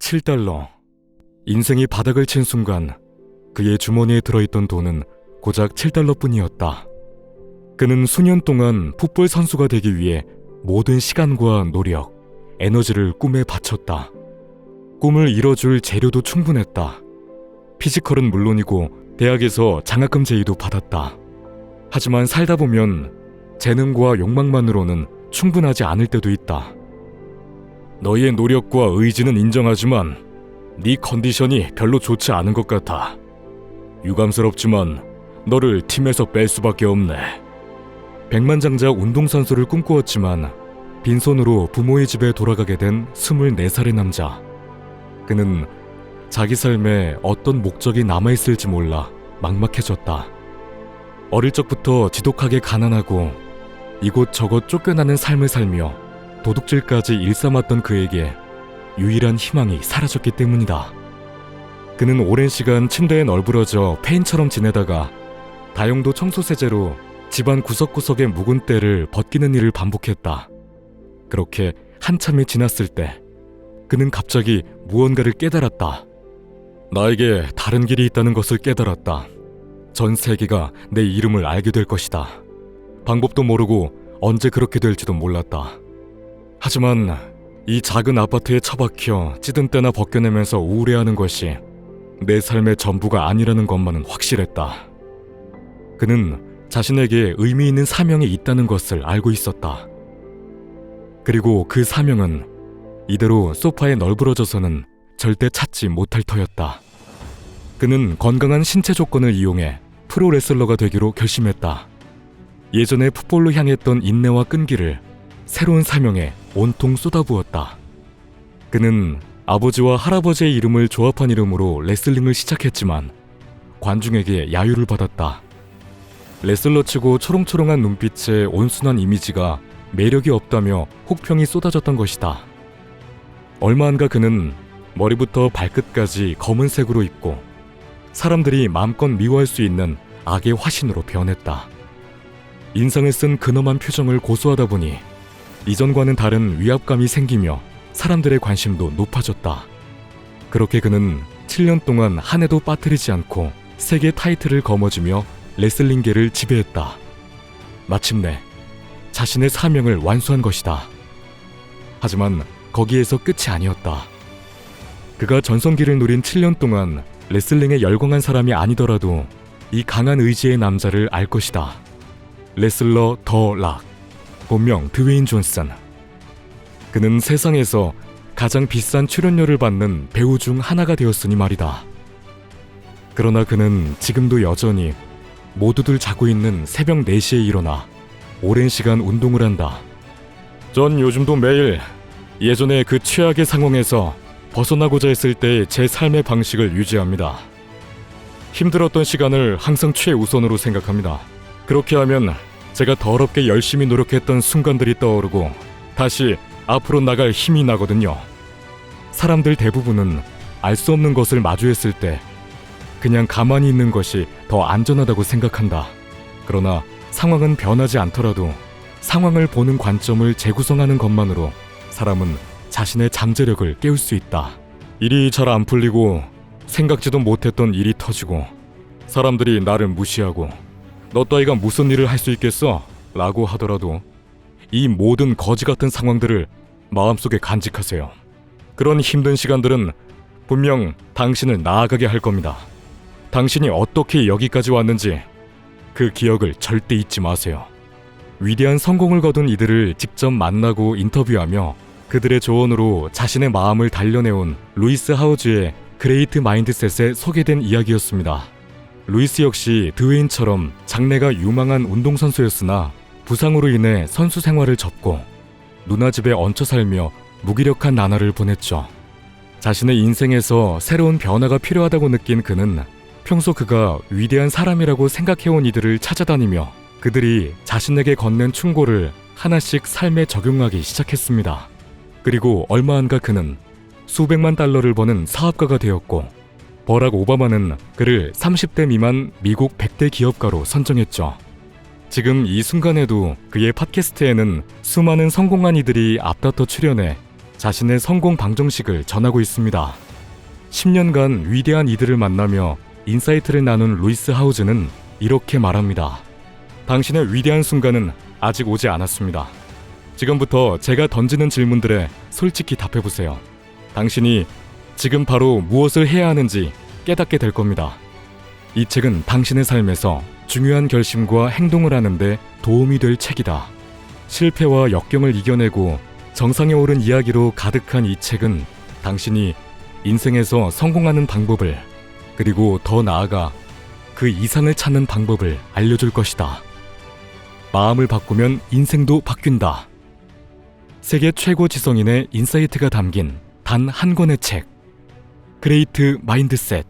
$7. 인생이 바닥을 친 순간 그의 주머니에 들어있던 돈은 고작 $7뿐이었다. 그는 수년 동안 풋볼 선수가 되기 위해 모든 시간과 노력, 에너지를 꿈에 바쳤다. 꿈을 이뤄줄 재료도 충분했다. 피지컬은 물론이고 대학에서 장학금 제의도 받았다. 하지만 살다 보면 재능과 욕망만으로는 충분하지 않을 때도 있다. 너의 노력과 의지는 인정하지만 네 컨디션이 별로 좋지 않은 것 같아. 유감스럽지만 너를 팀에서 뺄 수밖에 없네. 백만장자 운동선수를 꿈꾸었지만 빈손으로 부모의 집에 돌아가게 된 24살의 남자. 그는 자기 삶에 어떤 목적이 남아있을지 몰라 막막해졌다. 어릴 적부터 지독하게 가난하고 이곳저곳 쫓겨나는 삶을 살며 도둑질까지 일삼았던 그에게 유일한 희망이 사라졌기 때문이다. 그는 오랜 시간 침대에 널브러져 폐인처럼 지내다가 다용도 청소세제로 집안 구석구석의 묵은 때를 벗기는 일을 반복했다. 그렇게 한참이 지났을 때 그는 갑자기 무언가를 깨달았다. 나에게 다른 길이 있다는 것을 깨달았다. 전 세계가 내 이름을 알게 될 것이다. 방법도 모르고 언제 그렇게 될지도 몰랐다. 하지만 이 작은 아파트에 처박혀 찌든 때나 벗겨내면서 우울해하는 것이 내 삶의 전부가 아니라는 것만은 확실했다. 그는 자신에게 의미 있는 사명이 있다는 것을 알고 있었다. 그리고 그 사명은 이대로 소파에 널브러져서는 절대 찾지 못할 터였다. 그는 건강한 신체 조건을 이용해 프로레슬러가 되기로 결심했다. 예전에 풋볼로 향했던 인내와 끈기를 새로운 사명에 온통 쏟아부었다. 그는 아버지와 할아버지의 이름을 조합한 이름으로 레슬링을 시작했지만 관중에게 야유를 받았다. 레슬러치고 초롱초롱한 눈빛에 온순한 이미지가 매력이 없다며 혹평이 쏟아졌던 것이다. 얼마 안가 그는 머리부터 발끝까지 검은색으로 입고 사람들이 마음껏 미워할 수 있는 악의 화신으로 변했다. 인상을 쓴 근엄한 표정을 고수하다 보니 이전과는 다른 위압감이 생기며 사람들의 관심도 높아졌다. 그렇게 그는 7년 동안 한 해도 빠뜨리지 않고 세계 타이틀을 거머쥐며 레슬링계를 지배했다. 마침내 자신의 사명을 완수한 것이다. 하지만 거기에서 끝이 아니었다. 그가 전성기를 누린 7년 동안 레슬링에 열광한 사람이 아니더라도 이 강한 의지의 남자를 알 것이다. 레슬러 더 락, 본명 드웨인 존슨. 그는 세상에서 가장 비싼 출연료를 받는 배우 중 하나가 되었으니 말이다. 그러나 그는 지금도 여전히 모두들 자고 있는 새벽 4시에 일어나 오랜 시간 운동을 한다. 전 요즘도 매일 예전의 그 최악의 상황에서 벗어나고자 했을 때의 제 삶의 방식을 유지합니다. 힘들었던 시간을 항상 최우선으로 생각합니다. 그렇게 하면 제가 더럽게 열심히 노력했던 순간들이 떠오르고 다시 앞으로 나갈 힘이 나거든요. 사람들 대부분은 알 수 없는 것을 마주했을 때 그냥 가만히 있는 것이 더 안전하다고 생각한다. 그러나 상황은 변하지 않더라도 상황을 보는 관점을 재구성하는 것만으로 사람은 자신의 잠재력을 깨울 수 있다. 일이 잘 안 풀리고 생각지도 못했던 일이 터지고 사람들이 나를 무시하고 너 따위가 무슨 일을 할 수 있겠어? 라고 하더라도 이 모든 거지 같은 상황들을 마음속에 간직하세요. 그런 힘든 시간들은 분명 당신을 나아가게 할 겁니다. 당신이 어떻게 여기까지 왔는지 그 기억을 절대 잊지 마세요. 위대한 성공을 거둔 이들을 직접 만나고 인터뷰하며 그들의 조언으로 자신의 마음을 단련해온 루이스 하우즈의 그레이트 마인드셋에 소개된 이야기였습니다. 루이스 역시 드웨인처럼 장래가 유망한 운동선수였으나 부상으로 인해 선수 생활을 접고 누나집에 얹혀 살며 무기력한 나날을 보냈죠. 자신의 인생에서 새로운 변화가 필요하다고 느낀 그는 평소 그가 위대한 사람이라고 생각해온 이들을 찾아다니며 그들이 자신에게 건넨 충고를 하나씩 삶에 적용하기 시작했습니다. 그리고 얼마 안가 그는 수백만 달러를 버는 사업가가 되었고 버락 오바마는 그를 30대 미만 미국 100대 기업가로 선정했죠. 지금 이 순간에도 그의 팟캐스트에는 수많은 성공한 이들이 앞다퉈 출연해 자신의 성공 방정식을 전하고 있습니다. 10년간 위대한 이들을 만나며 인사이트를 나눈 루이스 하우즈는 이렇게 말합니다. 당신의 위대한 순간은 아직 오지 않았습니다. 지금부터 제가 던지는 질문들에 솔직히 답해보세요. 당신이 지금 바로 무엇을 해야 하는지 깨닫게 될 겁니다. 이 책은 당신의 삶에서 중요한 결심과 행동을 하는데 도움이 될 책이다. 실패와 역경을 이겨내고 정상에 오른 이야기로 가득한 이 책은 당신이 인생에서 성공하는 방법을, 그리고 더 나아가 그 이상을 찾는 방법을 알려줄 것이다. 마음을 바꾸면 인생도 바뀐다. 세계 최고 지성인의 인사이트가 담긴 단 한 권의 책. 그레이트 마인드셋.